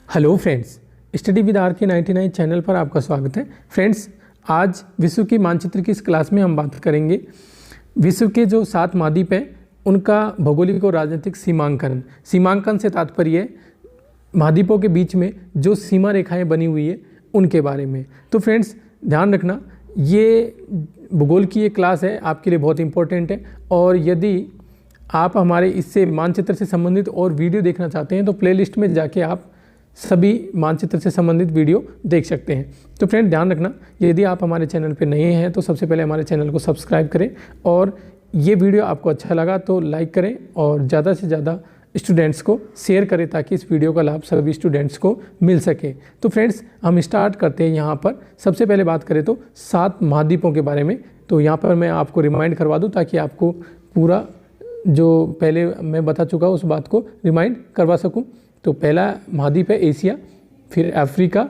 Hello friends, study with R K 99 channel पर आपका स्वागत है। फ्रेंड्स, आज विश्व की मानचित्र की इस क्लास में हम बात करेंगे विश्व के जो 7 महाद्वीप हैं उनका भौगोलिक और राजनीतिक सीमांकन। सीमांकन से तात्पर्य महाद्वीपों के बीच में जो सीमा रेखाएं बनी हुई है उनके बारे में। तो फ्रेंड्स, ध्यान रखना, ये भूगोल की ये क्लास है, आपके लिए बहुत इंपॉर्टेंट है। और यदि आप हमारे इससे मानचित्र से संबंधित और वीडियो देखना चाहते हैं तो प्लेलिस्ट में जाके आप सभी मानचित्र से संबंधित वीडियो देख सकते हैं। तो फ्रेंड, ध्यान रखना, यदि आप हमारे चैनल पर नए हैं तो सबसे पहले हमारे चैनल को सब्सक्राइब करें और ये वीडियो आपको अच्छा लगा तो लाइक करें और ज़्यादा से ज़्यादा स्टूडेंट्स को शेयर करें ताकि इस वीडियो का लाभ सभी स्टूडेंट्स को मिल सके। तो फ्रेंड्स, हम स्टार्ट करते हैं। यहाँ पर सबसे पहले बात करें तो 7 महाद्वीपों के बारे में। तो यहाँ पर मैं आपको रिमाइंड करवा दूँ ताकि आपको पूरा जो पहले मैं बता चुका उस बात को रिमाइंड करवा सकूं। तो पहला महाद्वीप है एशिया, फिर अफ्रीका,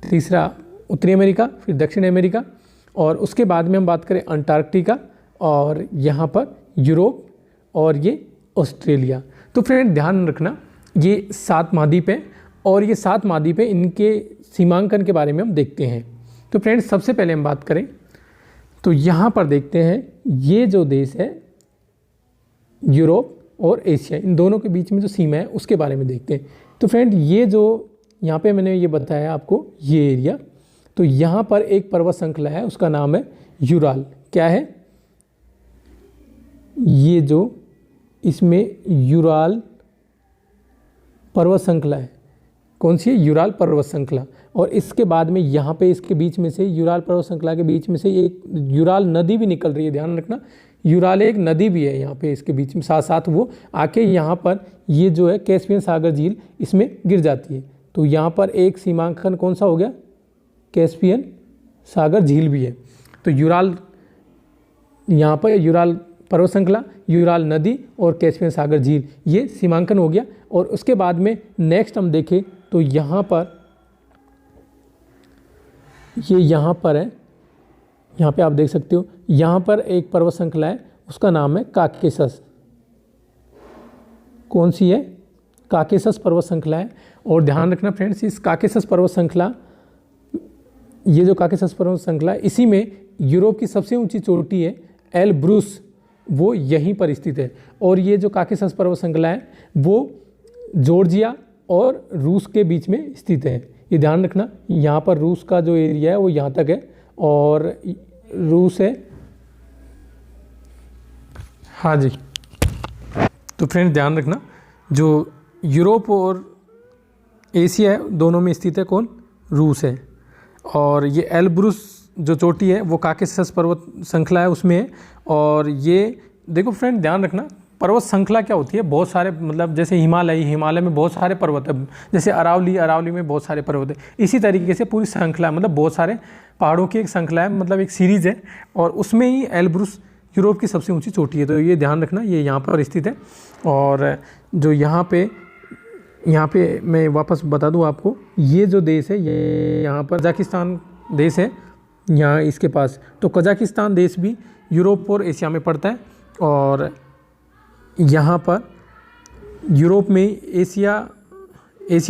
तीसरा उत्तरी अमेरिका, फिर दक्षिण अमेरिका, और उसके बाद में हम बात करें अंटार्कटिका, और यहाँ पर यूरोप, और ये ऑस्ट्रेलिया। तो फ्रेंड, ध्यान रखना, ये 7 महाद्वीप हैं और ये 7 महाद्वीप हैं, इनके सीमांकन के बारे में हम देखते हैं। तो फ्रेंड्स, सबसे पहले हम बात करें तो यहाँ पर देखते हैं ये जो देश है यूरोप और एशिया, इन दोनों के बीच में जो सीमा है उसके बारे में देखते हैं। तो फ्रेंड, ये जो यहाँ पे मैंने ये बताया आपको, ये एरिया, तो यहाँ पर एक पर्वत श्रृंखला है, उसका नाम है यूराल। क्या है ये जो इसमें यूराल पर्वत श्रृंखला है, कौन सी है? यूराल पर्वत श्रृंखला। और इसके बाद में यहाँ पे इसके बीच में से, यूराल पर्वत श्रृंखला के बीच में से एक यूराल नदी भी निकल रही है। ध्यान रखना, यूराल एक नदी भी है यहाँ पे, इसके बीच में साथ साथ वो आके यहाँ पर ये जो है कैस्पियन सागर झील इसमें गिर जाती है। तो यहाँ पर एक सीमांकन कौन सा हो गया? कैस्पियन सागर झील भी है। तो यूराल, यहाँ पर यूराल पर्वत श्रृंखला, यूराल नदी और कैस्पियन सागर झील, ये सीमांकन हो गया। और उसके बाद में नेक्स्ट हम देखें तो यहाँ पर ये यहाँ पर है, यहाँ पे आप देख सकते हो, यहाँ पर एक पर्वत श्रृंखला है, उसका नाम है काकेशस। कौन सी है? काकेशस पर्वत श्रृंखला है। और ध्यान रखना फ्रेंड्स, इस काकेशस पर्वत श्रृंखला, ये जो काकेशस पर्वत श्रृंखला है, इसी में यूरोप की सबसे ऊंची चोटी है एलब्रूस, वो यहीं पर स्थित है। और ये जो काकेशस पर्वत श्रृंखला है वो जॉर्जिया और रूस के बीच में स्थित है। ये ध्यान रखना, यहाँ पर रूस का जो एरिया है वो यहाँ तक है और रूस है, हाँ जी। तो फ्रेंड्स, ध्यान रखना, जो यूरोप और एशिया है दोनों में स्थित है कौन? रूस है। और ये एलब्रूस जो चोटी है वो काकेशस पर्वत श्रृंखला है उसमें है। और ये देखो फ्रेंड, ध्यान रखना, पर्वत श्रृंखला क्या होती है? बहुत सारे, मतलब जैसे हिमालय में बहुत सारे पर्वत है, जैसे अरावली में बहुत सारे पर्वत है। इसी तरीके से पूरी श्रृंखला, मतलब बहुत सारे पहाड़ों की एक श्रृंखला है, मतलब एक सीरीज़ है, और उसमें ही एलब्रूस यूरोप की सबसे ऊंची चोटी है। तो ये ध्यान रखना, ये यहाँ पर स्थित है। और जो यहाँ पे मैं वापस बता दूँ आपको, ये जो देश है ये यहाँ पर कजाकिस्तान देश है, यहाँ इसके पास। तो कजाकिस्तान देश भी यूरोप और एशिया में पड़ता है। और यहाँ पर यूरोप में एशिया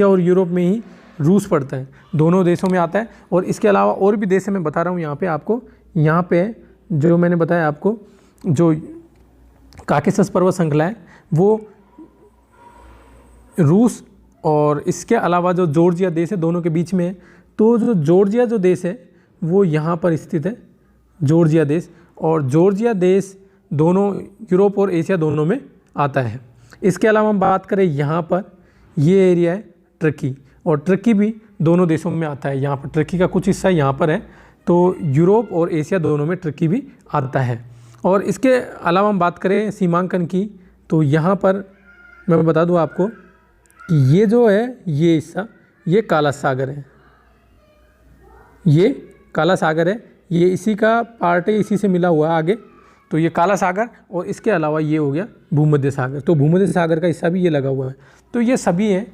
और यूरोप में ही रूस पड़ता है, दोनों देशों में आता है। और इसके अलावा और भी देश मैं बता रहा हूँ यहाँ पे आपको। यहाँ पे जो मैंने बताया आपको, जो काकेशस पर्वत श्रृंखला है वो रूस और इसके अलावा जो जॉर्जिया देश है दोनों के बीच में है। तो जो जॉर्जिया जो देश है वो यहाँ पर स्थित है, जॉर्जिया देश। और जॉर्जिया देश दोनों यूरोप और एशिया दोनों में आता है। इसके अलावा हम बात करें यहाँ पर, ये एरिया है टर्की, और टर्की भी दोनों देशों में आता है। यहाँ पर टर्की का कुछ हिस्सा यहाँ पर है। तो यूरोप और एशिया दोनों में टर्की भी आता है। और इसके अलावा हम बात करें सीमांकन की, तो यहाँ पर मैं बता दूँ आपको कि ये जो है ये हिस्सा, ये काला सागर है, ये काला सागर है, ये इसी का पार्ट है, इसी से मिला हुआ है आगे। तो ये काला सागर, और इसके अलावा ये हो गया भूमध्य सागर। तो भूमध्य सागर का हिस्सा भी ये लगा हुआ है। तो ये सभी हैं,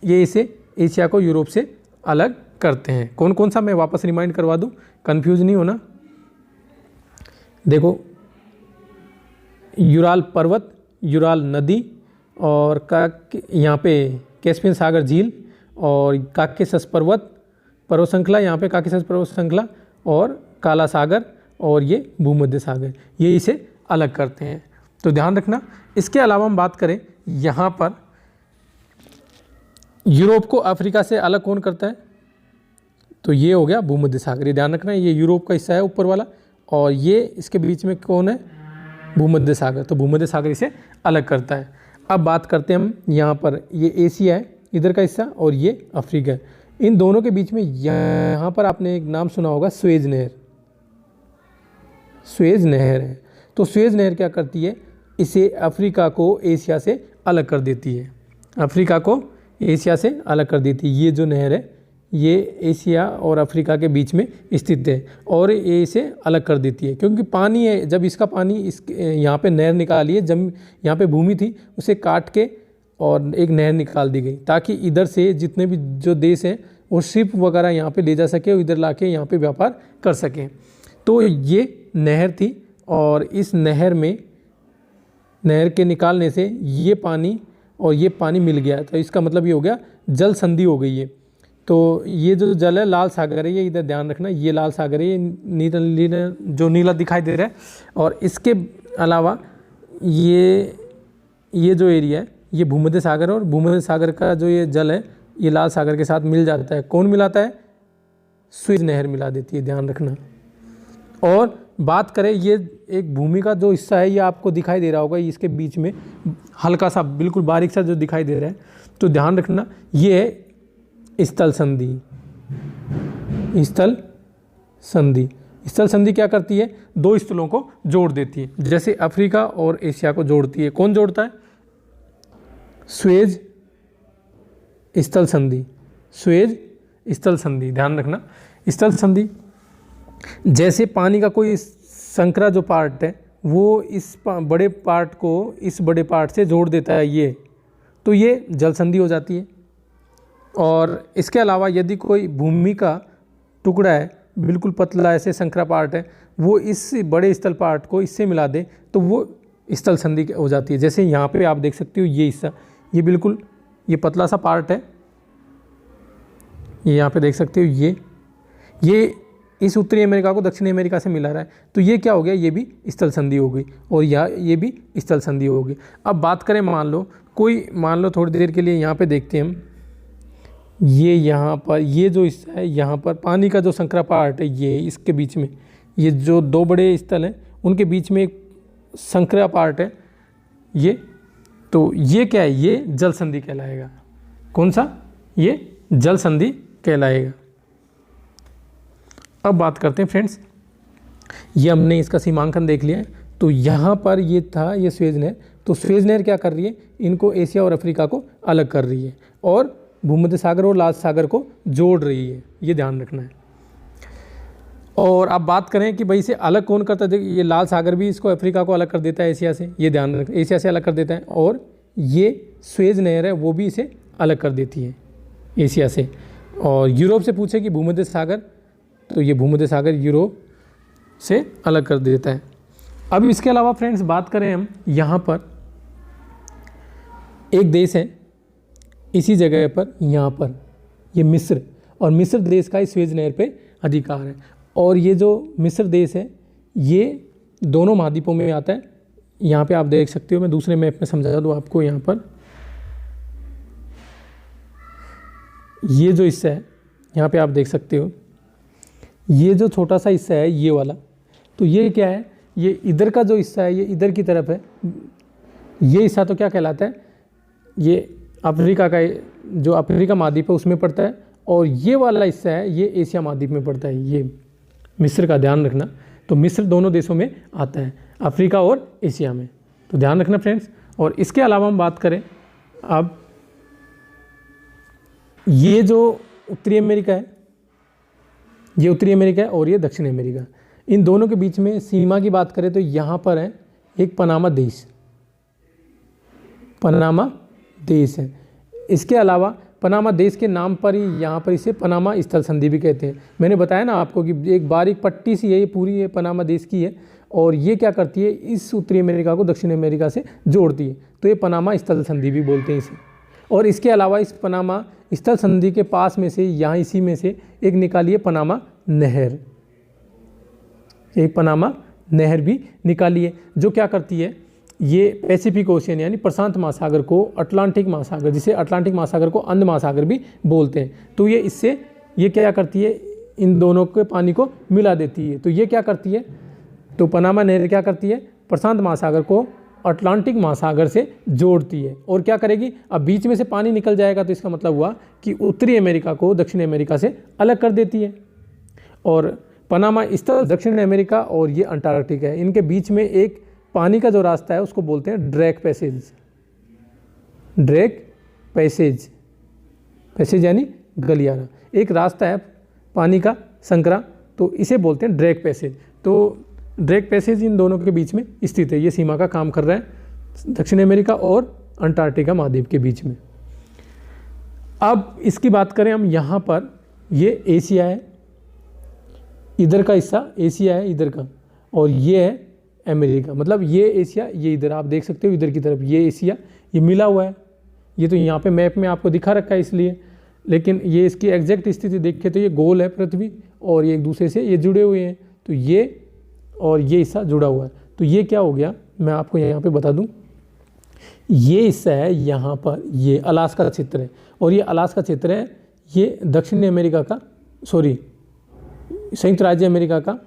ये इसे एशिया को यूरोप से अलग करते हैं। कौन कौन सा, मैं वापस रिमाइंड करवा दूं, कंफ्यूज नहीं होना। देखो, यूराल पर्वत, यूराल नदी, और यहाँ पे कैस्पियन सागर झील, और काकेशस पर्वत श्रृंखला, यहाँ पे काकेशस पर्वत श्रृंखला और काला सागर और ये भूमध्य सागर, ये इसे अलग करते हैं, तो ध्यान रखना। इसके अलावा हम बात करें यहाँ पर यूरोप को अफ्रीका से अलग कौन करता है, तो ये हो गया भूमध्य सागर, ये ध्यान रखना, ये यूरोप का हिस्सा है ऊपर वाला, और ये इसके बीच में कौन है, भूमध्य सागर, तो भूमध्य सागर इसे अलग करता है। अब बात करते हैं हम यहाँ पर, ये एशिया है इधर का हिस्सा और ये अफ्रीका है, इन दोनों के बीच में यहाँ पर आपने एक नाम सुना होगा, सुएज नहर। सुएज नहर है, तो सुएज नहर क्या करती है, इसे अफ्रीका को एशिया से अलग कर देती है, अफ्रीका को एशिया से अलग कर देती है। ये जो नहर है ये एशिया और अफ्रीका के बीच में स्थित है और ये इसे अलग कर देती है, क्योंकि पानी है, जब इसका पानी इस यहाँ पे नहर निकाली है, जब यहाँ पे भूमि थी उसे काट के और एक नहर निकाल दी गई, ताकि इधर से जितने भी जो देश हैं वो शिप वगैरह यहाँ पे ले जा सके और इधर लाके यहाँ पे व्यापार कर सकें। तो ये नहर थी और इस नहर में, नहर के निकालने से ये पानी और ये पानी मिल गया, तो इसका मतलब ये हो गया जल संधि हो गई है। तो ये जो जल है लाल सागर है, ये इधर ध्यान रखना, ये लाल सागर है, ये नीला जो नीला दिखाई दे रहा है, और इसके अलावा ये जो एरिया है ये भूमध्य सागर है, और भूमध्य सागर का जो ये जल है ये लाल सागर के साथ मिल जाता है। कौन मिलाता है, सुएज नहर मिला देती है, ध्यान रखना। और बात करें ये एक भूमि का जो हिस्सा है, ये आपको दिखाई दे रहा होगा, इसके बीच में हल्का सा बिल्कुल बारीक सा जो दिखाई दे रहा है, तो ध्यान रखना, ये है स्थल संधि। स्थल संधि, स्थल संधि क्या करती है, दो स्थलों को जोड़ देती है, जैसे अफ्रीका और एशिया को जोड़ती है। कौन जोड़ता है, सुएज स्थल संधि, सुएज स्थल संधि, ध्यान रखना। स्थल संधि, जैसे पानी का कोई संकरा जो पार्ट है वो इस बड़े पार्ट को इस बड़े पार्ट से जोड़ देता है, ये तो ये जल संधि हो जाती है। और इसके अलावा यदि कोई भूमि का टुकड़ा है, बिल्कुल पतला ऐसे संकरा पार्ट है, वो इस बड़े स्थल पार्ट को इससे मिला दे तो वो स्थल संधि हो जाती है। जैसे यहाँ पे आप देख सकते हो, ये हिस्सा, ये बिल्कुल ये पतला सा पार्ट है, ये यहाँ पे देख सकते हो, ये इस उत्तरी अमेरिका को दक्षिणी अमेरिका से मिला रहा है, तो ये क्या हो गया, ये भी स्थल संधि हो गई, और ये भी स्थल संधि हो गई। अब बात करें, मान लो थोड़ी देर के लिए यहाँ पे देखते हैं हम, ये यहाँ पर ये जो हिस्सा है, यहाँ पर पानी का जो संकरा पार्ट है, ये इसके बीच में ये जो दो बड़े स्थल हैं उनके बीच में एक संकरा पार्ट है, ये तो ये क्या है, ये जल संधि कहलाएगा। कौन सा, ये जल संधि कहलाएगा। अब बात करते हैं फ्रेंड्स, ये हमने इसका सीमांकन देख लिया है, तो यहाँ पर ये था ये सुएज नहर, तो सुएज नहर क्या कर रही है, इनको एशिया और अफ्रीका को अलग कर रही है और भूमध्य सागर और लाल सागर को जोड़ रही है, ये ध्यान रखना है। और अब बात करें कि भाई इसे अलग कौन करता है, ये लाल सागर भी इसको अफ्रीका को अलग कर देता है एशिया से, ये ध्यान रखना, एशिया से अलग कर देता है, और ये सुएज नहर है वो भी इसे अलग कर देती है एशिया से। और यूरोप से पूछे कि भूमध्य सागर, तो ये भूमध्य सागर यूरोप से अलग कर देता है। अब इसके अलावा फ्रेंड्स बात करें हम, यहाँ पर एक देश है इसी जगह पर, यहाँ पर ये मिस्र, और मिस्र देश का इस सुएज नहर पे अधिकार है। और ये जो मिस्र देश है ये दोनों महाद्वीपों में आता है, यहाँ पे आप देख सकते हो, मैं दूसरे मैप में समझा दूँ आपको। यहाँ पर ये जो हिस्सा है यहाँ पे आप देख सकते हो, ये जो छोटा सा हिस्सा है ये वाला, तो ये क्या है, ये इधर का जो हिस्सा है ये इधर की तरफ है, ये हिस्सा तो क्या कहलाता है, ये अफ्रीका का, जो अफ्रीका महाद्वीप है उसमें पड़ता है, और ये वाला हिस्सा है ये एशिया महाद्वीप में पड़ता है, ये मिस्र का, ध्यान रखना। तो मिस्र दोनों देशों में आता है, अफ्रीका और एशिया में, तो ध्यान रखना फ्रेंड्स। और इसके अलावा हम बात करें, अब ये जो उत्तरी अमेरिका है, ये उत्तरी अमेरिका है और ये दक्षिण अमेरिका, इन दोनों के बीच में सीमा की बात करें तो यहाँ पर है एक पनामा देश, पनामा देश है। इसके अलावा पनामा देश के नाम पर ही यहाँ पर इसे पनामा स्थल संधि भी कहते हैं। मैंने बताया ना आपको कि एक बारीक पट्टी सी है, ये पूरी ये पनामा देश की है, और ये क्या करती है, इस उत्तरी अमेरिका को दक्षिण अमेरिका से जोड़ती है, तो ये पनामा स्थल संधि भी बोलते हैं इसे। और इसके अलावा इस पनामा स्थल संधि के पास में से, यहाँ इसी में से एक निकालिए पनामा नहर, एक पनामा नहर भी निकालिए, जो क्या करती है, ये पैसिफिक ओशियन यानी प्रशांत महासागर को अटलांटिक महासागर, जिसे अटलांटिक महासागर को अंध महासागर भी बोलते हैं, तो ये इससे ये क्या करती है, इन दोनों के पानी को मिला देती है। तो ये क्या करती है, तो पनामा नहर क्या करती है, प्रशांत महासागर को अटलांटिक महासागर से जोड़ती है। और क्या करेगी, अब बीच में से पानी निकल जाएगा तो इसका मतलब हुआ कि उत्तरी अमेरिका को दक्षिण अमेरिका से अलग कर देती है। और पनामा स्थल दक्षिण अमेरिका और ये अंटार्कटिका है, इनके बीच में एक पानी का जो रास्ता है उसको बोलते हैं Drake passage. Drake passage, passage यानी गलियारा, एक रास्ता है पानी का संकरा, तो इसे बोलते हैं ड्रेक पैसेज। तो ड्रेक पैसेज इन दोनों के बीच में स्थित है, ये सीमा का काम कर रहा है दक्षिण अमेरिका और अंटार्कटिका महाद्वीप के बीच में। अब इसकी बात करें हम, यहाँ पर ये एशिया है, इधर का हिस्सा एशिया है इधर का, और ये है अमेरिका, मतलब ये एशिया, ये इधर आप देख सकते हो, इधर की तरफ ये एशिया, ये मिला हुआ है। ये तो यहाँ पे मैप में आपको दिखा रखा है इसलिए, लेकिन ये इसकी एग्जैक्ट स्थिति देखें तो ये गोल है पृथ्वी, और ये एक दूसरे से ये जुड़े हुए हैं, तो ये और ये हिस्सा जुड़ा हुआ है। तो ये क्या हो गया, मैं आपको यहाँ पे बता दूँ, ये हिस्सा है यहाँ पर, ये अलास्का क्षेत्र है, और ये अलास्का क्षेत्र है, ये दक्षिण अमेरिका का, सॉरी संयुक्त राज्य अमेरिका का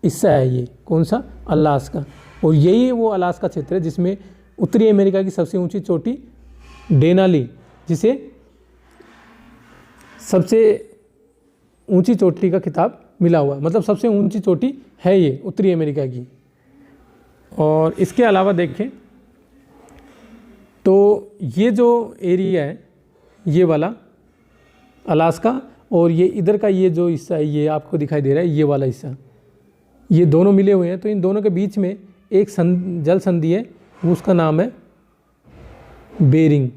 हिस्सा है, ये कौन सा, अलास्का। और यही वो अलास्का क्षेत्र है जिसमें उत्तरी अमेरिका की सबसे ऊंची चोटी डेनाली, जिसे सबसे ऊंची चोटी का खिताब मिला हुआ है, मतलब सबसे ऊंची चोटी है ये उत्तरी अमेरिका की। और इसके अलावा देखें तो ये जो एरिया है, ये वाला अलास्का, और ये इधर का ये जो हिस्सा है, ये आपको दिखाई दे रहा है, ये वाला हिस्सा, ये दोनों मिले हुए हैं। तो इन दोनों के बीच में एक जल संधि है, उसका नाम है बेरिंग,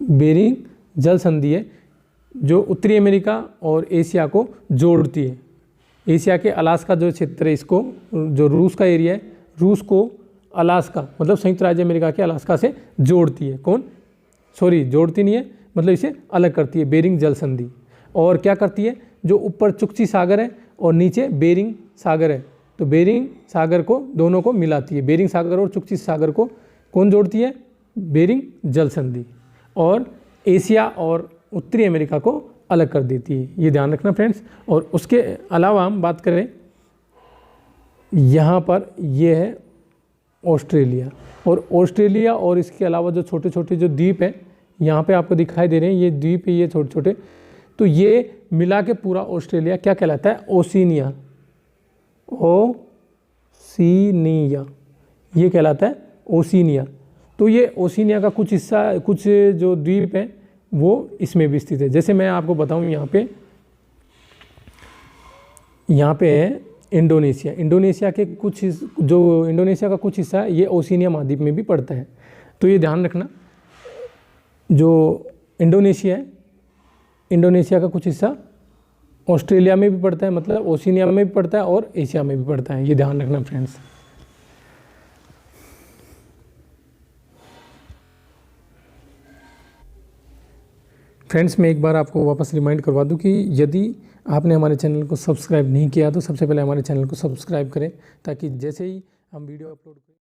बेरिंग जल संधि है, जो उत्तरी अमेरिका और एशिया को जोड़ती है। एशिया के अलास्का जो क्षेत्र है, इसको जो रूस का एरिया है, रूस को अलास्का मतलब संयुक्त राज्य अमेरिका के अलास्का से जोड़ती है। कौन, सॉरी जोड़ती नहीं है, मतलब इसे अलग करती है, बेरिंग जल संधि। और क्या करती है, जो ऊपर चुक्ची सागर है और नीचे बेरिंग सागर है, तो बेरिंग सागर को दोनों को मिलाती है। बेरिंग सागर और चुक्ची सागर को कौन जोड़ती है, बेरिंग जल संधि। और एशिया और उत्तरी अमेरिका को अलग कर देती है, ये ध्यान रखना फ्रेंड्स। और उसके अलावा हम बात करें, यहाँ पर ये है ऑस्ट्रेलिया, और ऑस्ट्रेलिया और इसके अलावा जो छोटे छोटे जो द्वीप हैं यहाँ पे आपको दिखाई दे रहे हैं, ये द्वीप ये छोटे छोटे, तो ये मिला के पूरा ऑस्ट्रेलिया क्या कहलाता है, ओशिनिया, ओशिनिया, ये कहलाता है ओशिनिया। तो ये ओशिनिया का कुछ हिस्सा, कुछ जो द्वीप हैं वो इसमें भी स्थित है। जैसे मैं आपको बताऊं, यहाँ पे है इंडोनेशिया, इंडोनेशिया के कुछ जो इंडोनेशिया का कुछ हिस्सा ये ओशिनिया महाद्वीप में भी पड़ता है। तो ये ध्यान रखना, जो इंडोनेशिया है, इंडोनेशिया का कुछ हिस्सा ऑस्ट्रेलिया में भी पड़ता है, मतलब ओशिनिया में भी पड़ता है और एशिया में भी पड़ता है, ये ध्यान रखना फ्रेंड्स। फ्रेंड्स मैं एक बार आपको वापस रिमाइंड करवा दूं कि यदि आपने हमारे चैनल को सब्सक्राइब नहीं किया तो सबसे पहले हमारे चैनल को सब्सक्राइब करें, ताकि जैसे ही हम वीडियो अपलोड करें